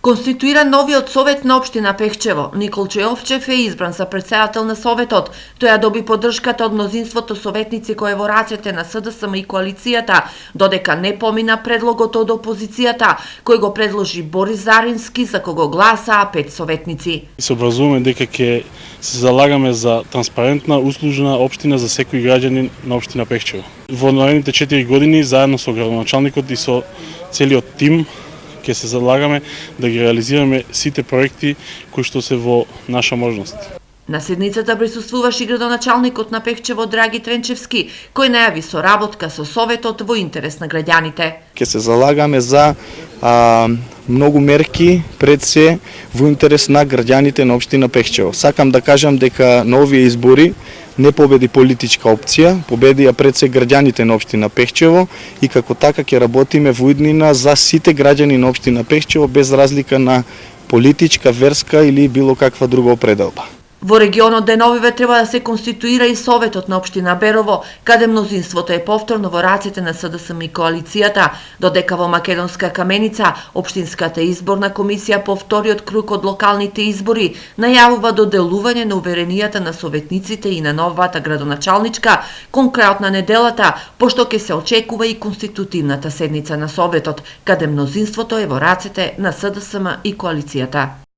Конституиран новиот совет на општина Пехчево, Николче Овчев е избран за претседател на советот. Тој ја доби поддршката од мнозинството советници кои во рацете на СДСМ и коалицијата, додека не помина предлогот од опозицијата, кој го предложи Борис Зарински, за кого гласаа 5 советници. Се образуваме дека ќе се залагаме за транспарентна, услужна општина за секој граѓанин на општина Пехчево. Во наредните 4 години, заедно со градоначалникот и со целиот тим, ќе се залагаме да ги реализираме сите проекти кои што се во наша можност. На седницата присуствуваше и градоначалникот на Пехчево Драги Тренчевски, кој најави соработка со советот во интерес на граѓаните. Ќе се залагаме за многу мерки пред се во интерес на граѓаните на општина Пехчево. Сакам да кажам дека на овие избори не победи политичка опција, победија пред се граѓаните на општина Пехчево и како така ќе работиме во иднина за сите граѓани на општина Пехчево без разлика на политичка, верска или било каква друга определба. Во регионот деновиве треба да се конституира и советот на општина Берово, каде мнозинството е повторно во рацете на СДСМ и коалицијата, додека во Македонска Каменица општинската изборна комисија по вториот круг од локалните избори најавува доделување на уверенијата на советниците и на новата градоначалничка кон крајот на неделата, пошто ќе се очекува и конститутивната седница на советот, каде мнозинството е во рацете на СДСМ и коалицијата.